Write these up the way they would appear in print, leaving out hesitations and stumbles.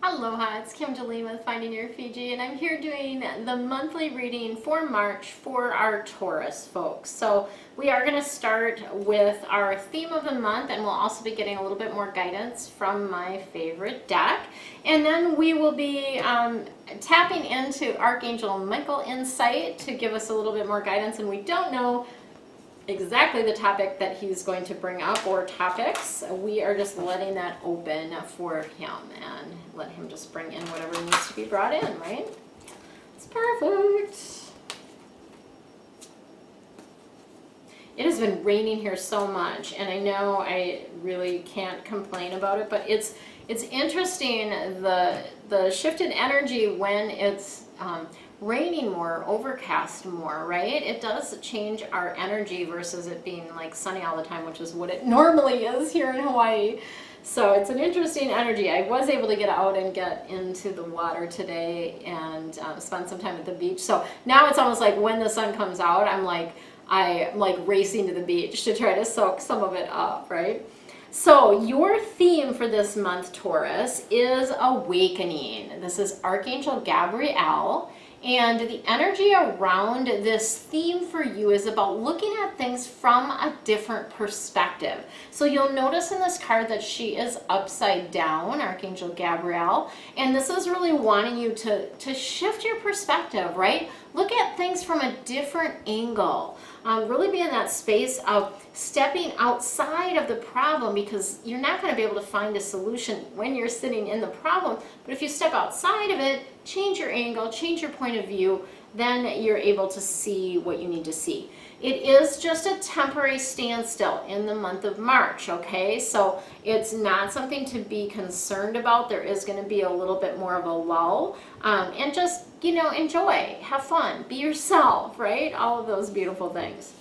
Aloha, it's Kim Jolene with Finding Your Fiji, and I'm here doing the monthly reading for March for our Taurus folks. So we are going to start with our theme of the month, and we'll also be getting a little bit more guidance from my favorite deck. And then we will be tapping into Archangel Michael Insight to give us a little bit more guidance, and we don't know exactly the topic that he's going to bring up or topics. We are just letting that open for him and let him just bring in whatever needs to be brought in, right? It's perfect. It has been raining here so much, and I know I really can't complain about it, but it's interesting the shifted energy when it's raining more, overcast more, right? It does change our energy versus it being like sunny all the time, which is what it normally is here in Hawaii. So it's an interesting energy. I was able to get out and get into the water today and spend some time at the beach. So now it's almost like when the sun comes out, I'm like racing to the beach to try to soak some of it up, right? So your theme for this month, Taurus, is awakening. This is Archangel Gabriel. And the energy around this theme for you is about looking at things from a different perspective. So you'll notice in this card that she is upside down, Archangel Gabriel, and this is really wanting you to shift your perspective, right? Look at things from a different angle. Really be in that space of stepping outside of the problem, because you're not going to be able to find a solution when you're sitting in the problem. But if you step outside of it, change your angle, change your point of view, then you're able to see what you need to see. It is just a temporary standstill in the month of March, okay? So it's not something to be concerned about. There is going to be a little bit more of a lull. And just, enjoy, have fun, be yourself, right? All of those beautiful things.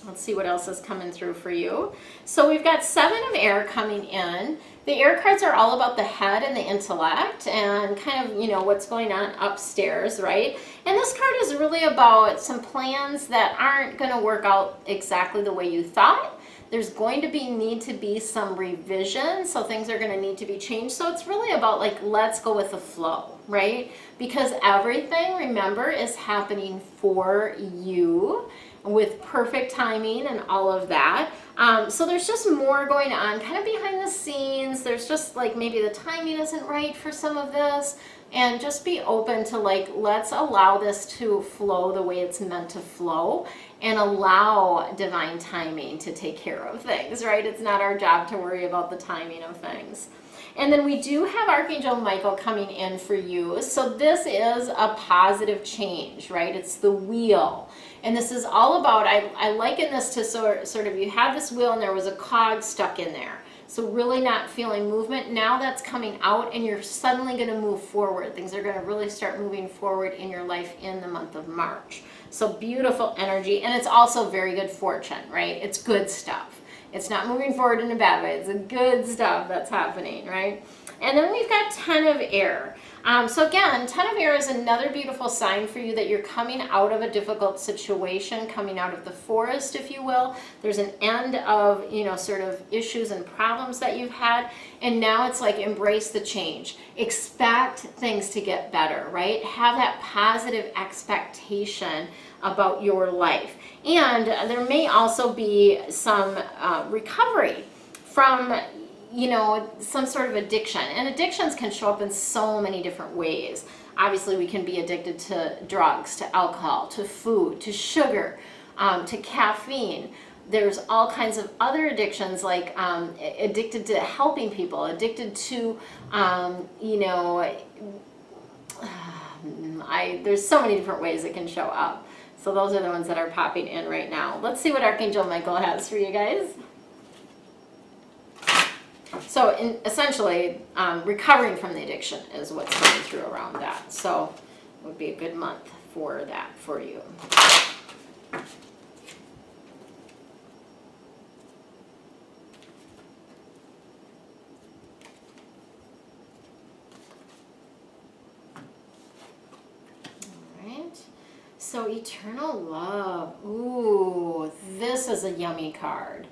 Let's see what else is coming through for you. So we've got 7 of air coming in. The air cards are all about the head and the intellect and kind of, what's going on upstairs, right? And this card is really about some plans that aren't going to work out exactly the way you thought. There's going to need to be some revision, so things are going to need to be changed. So it's really about let's go with the flow, right? Because everything, remember, is happening for you with perfect timing and all of that. So there's just more going on kind of behind the scenes. There's just maybe the timing isn't right for some of this, and just be open to let's allow this to flow the way it's meant to flow and allow divine timing to take care of things, right? It's not our job to worry about the timing of things. And then we do have Archangel Michael coming in for you. So this is a positive change, right? It's the wheel. And this is all about, I liken this to sort of you have this wheel and there was a cog stuck in there. So really not feeling movement. Now that's coming out and you're suddenly going to move forward. Things are going to really start moving forward in your life in the month of March. So beautiful energy. And it's also very good fortune, right? It's good stuff. It's not moving forward in a bad way. It's a good stuff that's happening, right? And then we've got 10 of air. So again, 10 of air is another beautiful sign for you that you're coming out of a difficult situation, coming out of the forest, if you will. There's an end of, sort of issues and problems that you've had. And now it's embrace the change. Expect things to get better, right? Have that positive expectation about your life. And there may also be some recovery from some sort of addiction. And addictions can show up in so many different ways. Obviously, we can be addicted to drugs, to alcohol, to food, to sugar, to caffeine. There's all kinds of other addictions, like addicted to helping people, addicted to, there's so many different ways it can show up. So those are the ones that are popping in right now. Let's see what Archangel Michael has for you guys. So essentially, recovering from the addiction is what's coming through around that. So it would be a good month for that for you. All right. So eternal love. Ooh, this is a yummy card.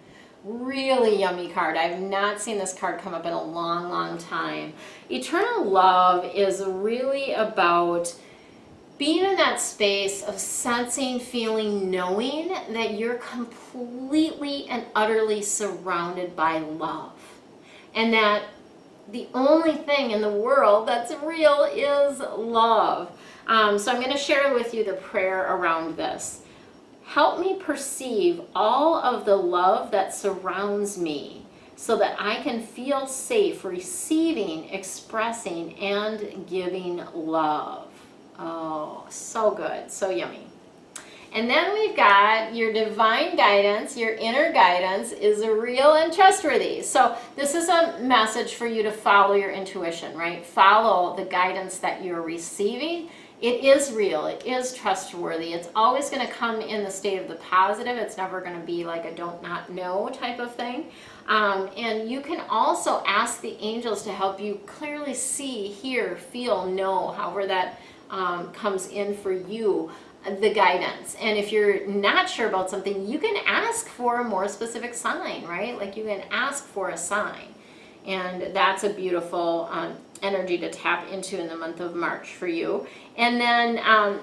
really yummy card. I've not seen this card come up in a long, long time. Eternal love is really about being in that space of sensing, feeling, knowing that you're completely and utterly surrounded by love. And that the only thing in the world that's real is love. So I'm going to share with you the prayer around this. Help me perceive all of the love that surrounds me so that I can feel safe receiving, expressing, and giving love. Oh, so good, so yummy. And then we've got your divine guidance, your inner guidance is real and trustworthy. So this is a message for you to follow your intuition, right? Follow the guidance that you're receiving. It is real, it is trustworthy. It's always going to come in the state of the positive. It's never going to be like a don't not know type of thing. And you can also ask the angels to help you clearly see, hear, feel, know, however that comes in for you, the guidance. And if you're not sure about something, you can ask for a more specific sign, right? Like you can ask for a sign. And that's a beautiful energy to tap into in the month of March for you. And then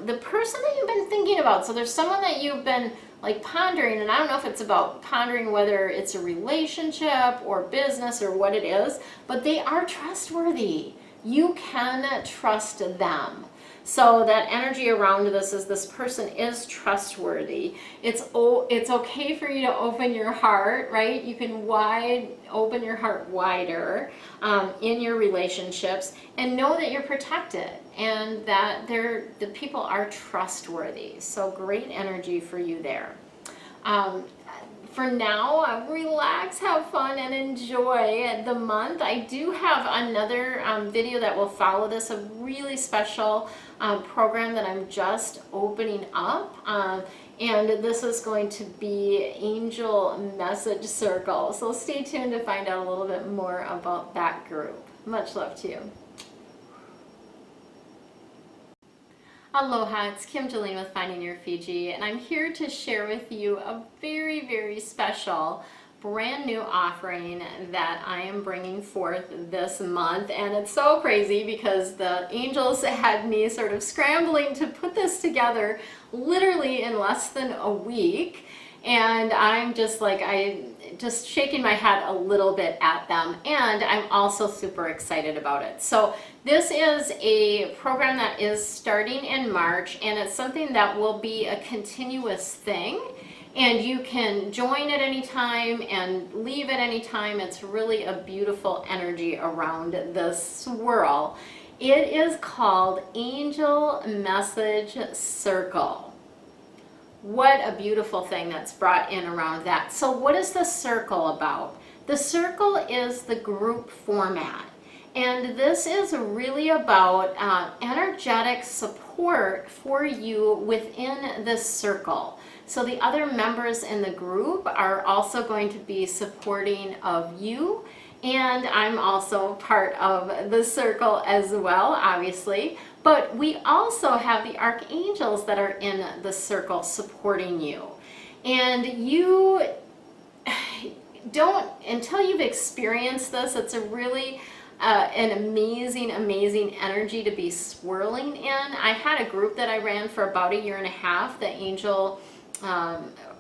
the person that you've been thinking about. So there's someone that you've been like pondering, and I don't know if it's about pondering whether it's a relationship or business or what it is, but they are trustworthy. You can trust them. So that energy around this is this person is trustworthy. It's okay for you to open your heart, right? You can open your heart wider in your relationships and know that you're protected and that the people are trustworthy. So great energy for you there. For now, relax, have fun, and enjoy the month. I do have another video that will follow this, a really special program that I'm just opening up. And this is going to be Angel Message Circle. So stay tuned to find out a little bit more about that group. Much love to you. Aloha, it's Kim Jolene with Finding Your Fiji, and I'm here to share with you a very, very special brand new offering that I am bringing forth this month. And it's so crazy because the angels had me sort of scrambling to put this together literally in less than a week. And I'm just like, just shaking my head a little bit at them, and I'm also super excited about it. So this is a program that is starting in March, and it's something that will be a continuous thing, and you can join at any time and leave at any time. It's really a beautiful energy around this swirl. It is called Angel Message Circle. What a beautiful thing that's brought in around that. So what is the circle about? The circle is the group format. And this is really about energetic support for you within this circle. So the other members in the group are also going to be supporting of you. And I'm also part of the circle as well, obviously. But we also have the archangels that are in the circle supporting you. And you don't, until you've experienced this, it's a really an amazing, amazing energy to be swirling in. I had a group that I ran for about 1.5 years, the Angel,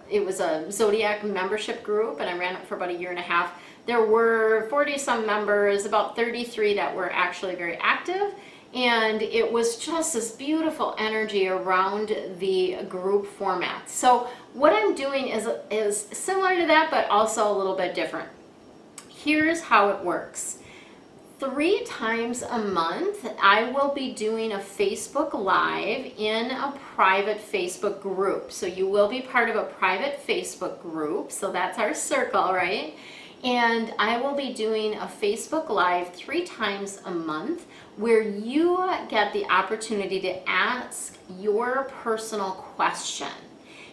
it was a Zodiac membership group, and I ran it for about 1.5 years. There were 40 some members, about 33 that were actually very active. And it was just this beautiful energy around the group format. So what I'm doing is similar to that, but also a little bit different. Here's how it works. 3 times a month, I will be doing a Facebook Live in a private Facebook group. So you will be part of a private Facebook group. So that's our circle, right? And I will be doing a Facebook Live 3 times a month where you get the opportunity to ask your personal question.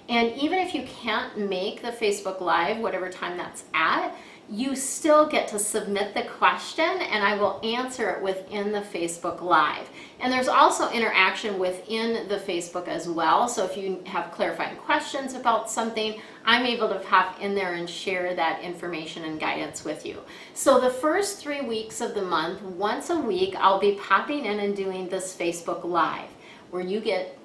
And even if you can't make the Facebook Live, whatever time that's at, you still get to submit the question and I will answer it within the Facebook Live. And there's also interaction within the Facebook as well. So if you have clarifying questions about something, I'm able to pop in there and share that information and guidance with you. So the first 3 weeks of the month, once a week, I'll be popping in and doing this Facebook Live where you get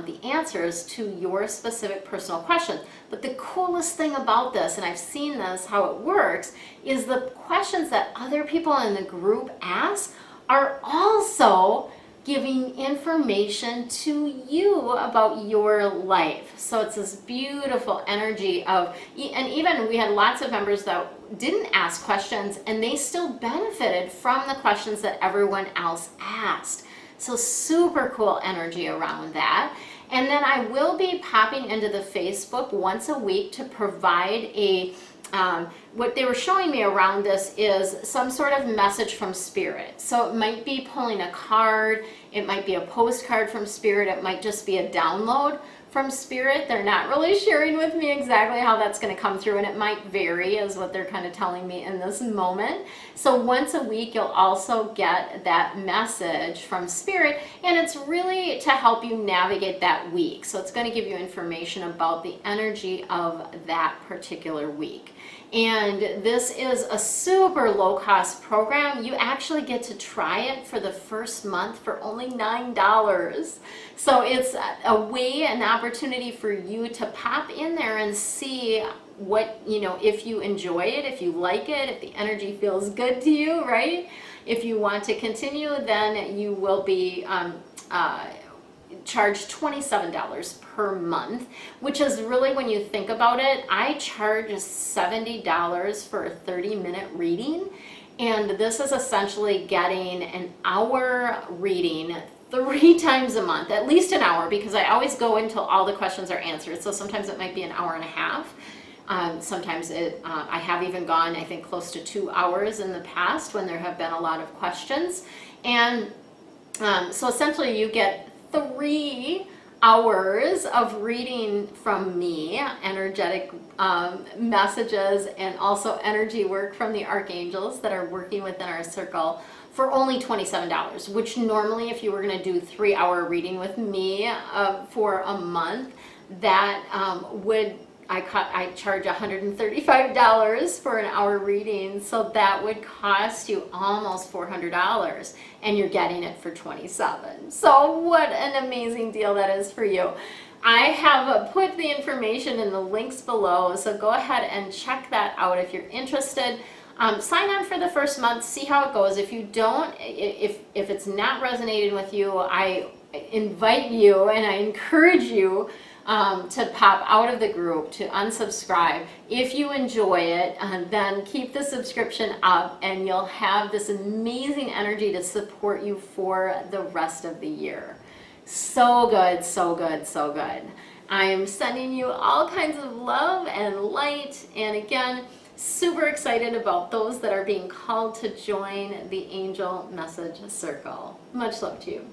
the answers to your specific personal questions. But the coolest thing about this, and I've seen this, how it works, is the questions that other people in the group ask are also giving information to you about your life. So it's this beautiful energy of, and even we had lots of members that didn't ask questions and they still benefited from the questions that everyone else asked. So super cool energy around that. And then I will be popping into the Facebook once a week to provide a, what they were showing me around this is some sort of message from Spirit. So it might be pulling a card, it might be a postcard from Spirit, it might just be a download from Spirit. They're not really sharing with me exactly how that's going to come through, and it might vary is what they're kind of telling me in this moment. So once a week you'll also get that message from Spirit, and it's really to help you navigate that week. So it's going to give you information about the energy of that particular week. And this is a super low cost program. You actually get to try it for the first month for only $9. So it's a way, an opportunity for you to pop in there and see what, you know, if you enjoy it, if you like it, if the energy feels good to you, right? If you want to continue, then you will be charged $27 per month, which is really, when you think about it, I charge $70 for a 30-minute reading, and this is essentially getting an hour reading 3 times a month, at least an hour, because I always go until all the questions are answered. So sometimes it might be an hour and a half. Sometimes I have even gone, I think, close to 2 hours in the past when there have been a lot of questions. And so essentially you get 3 hours of reading from me, energetic messages, and also energy work from the archangels that are working within our circle for only $27, which normally if you were going to do 3-hour reading with me for a month, that I charge $135 for an hour reading, so that would cost you almost $400, and you're getting it for $27. So what an amazing deal that is for you. I have put the information in the links below, so go ahead and check that out if you're interested. Sign on for the first month, see how it goes. If you don't, if it's not resonating with you, I invite you and I encourage you to pop out of the group, to unsubscribe. If you enjoy it, then keep the subscription up and you'll have this amazing energy to support you for the rest of the year. So good, so good, so good. I am sending you all kinds of love and light, and again, super excited about those that are being called to join the Angel Message Circle. Much love to you.